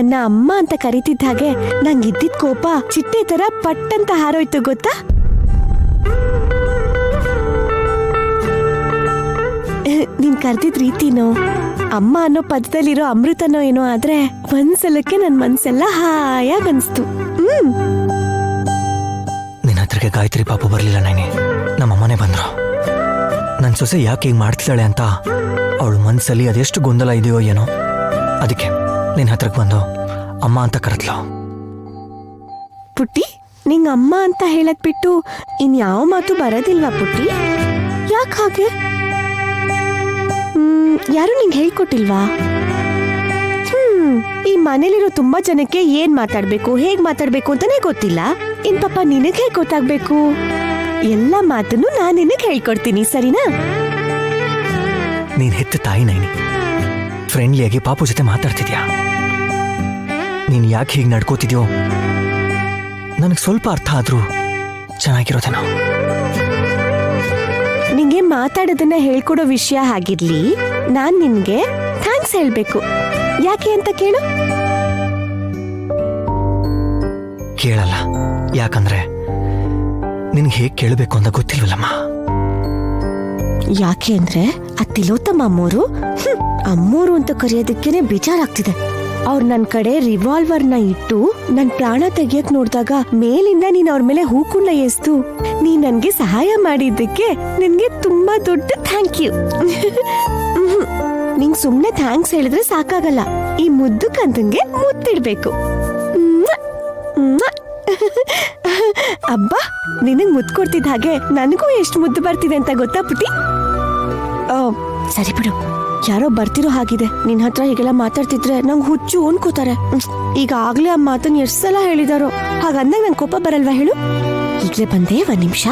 ನನ್ನ ಅಮ್ಮ ಅಂತ ಕರೀತಿದ್ದ ಹಾಗೆ ನಂಗಿದ್ದಿದ್ ಕೋಪ ಚಿಟ್ಟೆ ತರ ಪಟ್ಟಂತ ಹಾರೋಯ್ತು ಗೊತ್ತಾ. ನೀನ್ ಕರ್ದಿದ್ ರೀತಿನೋ ಅಮ್ಮ ಅನ್ನೋ ಪದದಲ್ಲಿರೋ ಅಮೃತನೋ ಏನೋ ಆದ್ರೆ ಒಂದ್ಸಲಕ್ಕೆ ನನ್ ಮನ್ಸೆಲ್ಲ ಹಾಯಾಗ್ ಅನ್ಸ್ತು. ನಿನ್ನ ಹತ್ರಕ್ಕೆ ಗಾಯತ್ರಿ ಪಾಪು ಬರ್ಲಿಲ್ಲ ನೈನಿ, ನಮ್ಮಮ್ಮನೇ ಬಂದ್ರು. ನನ್ ಸೊಸೆ ಯಾಕೆ ಹೀಗೆ ಮಾಡ್ತಿದ್ದಾಳೆ ಅಂತ ಅವಳು ಮನ್ಸಲ್ಲಿ ಅದೆಷ್ಟು ಗೊಂದಲ ಇದೆಯೋ ಏನೋ, ಅದಕ್ಕೆ ನಿನ್ನ ಹತ್ರಕ್ಕೆ ಬಂದು ಅಮ್ಮ ಅಂತ ಕರೆದ್ಲು. ಪುಟ್ಟಿ, ನಿಂಗ್ ಅಮ್ಮ ಅಂತ ಹೇಳದ್ ಬಿಟ್ಟು ಇನ್ಯಾವ ಮಾತು ಬರೋದಿಲ್ವಾ ಪುಟ್ಟಿ? ಯಾಕೆ ಹಾಗೆ? ಯಾರು ನಿಂಗೆ ಹೇಳ್ಕೊಟ್ಟಿಲ್ವಾ? ಈ ಮನೇಲಿರೋ ತುಂಬಾ ಜನಕ್ಕೆ ಏನ್ ಮಾತಾಡ್ಬೇಕು ಹೇಗ್ ಮಾತಾಡ್ಬೇಕು ಅಂತಾನೆ ಗೊತ್ತಿಲ್ಲ. ಇನ್ ಪಾಪ ನಿನಗ್ ಹೇಗ್ ಗೊತ್ತಾಗ್ಬೇಕು? ಎಲ್ಲ ಮಾತನ್ನು ನಾನ್ ನಿನಗ್ ಹೇಳ್ಕೊಡ್ತೀನಿ, ಸರಿನಾ? ನೀನ್ ಹೆತ್ತ ತಾಯಿ ನೈನಿ, ಫ್ರೆಂಡ್ಲಿಯಾಗಿ ಪಾಪು ಜೊತೆ ಮಾತಾಡ್ತಿದ್ಯಾ. ನೀನ್ ಯಾಕೆ ಹೀಗೆ ನಡ್ಕೋತಿದ್ಯೋ ನನಗೆ ಸ್ವಲ್ಪ ಅರ್ಥ ಆದ್ರೂ ಚೆನ್ನಾಗಿರೋದೇನೋ. ನಿಂಗೆ ಮಾತಾಡೋದನ್ನ ಹೇಳ್ಕೊಡೋ ವಿಷಯ ಆಗಿರ್ಲಿ, ನಾನ್ ನಿನ್ಗೆ ಥ್ಯಾಂಕ್ಸ್ ಹೇಳ್ಬೇಕು. ಯಾಕೆ ಅಂತ ಕೇಳು. ಕೇಳಲ್ಲ, ಯಾಕಂದ್ರೆ ನಿನ್ಗೆ ಹೇಗ್ ಕೇಳಬೇಕು ಅಂತ ಗೊತ್ತಿಲ್ವಲ್ಲಮ್ಮ. ಯಾಕೆ ಅಂದ್ರೆ ಆ ತಿಲೋತ್ತಮ ಅಮ್ಮೋರು ಅಮ್ಮೋರು ಅಂತ ಕರೆಯೋದಕ್ಕೇನೆ ಬೇಜಾರಾಗ್ತಿದೆ. ಅವ್ರು ನನ್ ಕಡೆ ರಿವಾಲ್ವರ್ನ ಇಟ್ಟು ನನ್ ಪ್ರಾಣ ತೆಗಿಯಕ್ ನೋಡ್ದಾಗ ಮೇಲಿಂದ ನೀನ್ ಅವ್ರ ಮೇಲೆ ಹೂಕುಂಡ ಎಸ್ತು ನೀ ನನ್ಗೆ ಸಹಾಯ ಮಾಡಿದ್ದಕ್ಕೆ ನಿನ್ಗೆ ತುಂಬಾ ದೊಡ್ಡ ಥ್ಯಾಂಕ್ ಯು. ನಿಂಗ್ ಸುಮ್ನೆ ಥ್ಯಾಂಕ್ಸ್ ಹೇಳಿದ್ರೆ ಸಾಕಾಗಲ್ಲ, ಈ ಮುದ್ದು ಕಂದಂಗೆ ಮುತ್ತಿಡ್ಬೇಕು. ಅಬ್ಬಾ, ನಿನಗ್ ಮುದ್ದು ಕೊಡ್ತಿದ್ದ ಹಾಗೆ ನನಗೂ ಎಷ್ಟು ಮುದ್ದು ಬರ್ತಿದೆ ಅಂತ ಗೊತ್ತಾ ಪುಟಿ? ಸರಿ ಬಿಡು, ಯಾರೋ ಬರ್ತಿರೋ ಹಾಗಿದೆ. ನಿನ್ ಹತ್ರ ಹೀಗೆಲ್ಲ ಮಾತಾಡ್ತಿದ್ರೆ ನಂಗೆ ಹುಚ್ಚು ಅನ್ಕೋತಾರೆ. ಈಗ ಆಗ್ಲೇ ಆ ಮಾತನ್ನ ಎಷ್ಟ್ ಸಲ ಹೇಳಿದಾರೋ, ಹಾಗಂದಾಗ ನಂಗೆ ಕೋಪ ಬರಲ್ವಾ ಹೇಳು? ಈಗ್ಲೇ ಬಂದೆ, ಒಂದ್ ನಿಮಿಷ.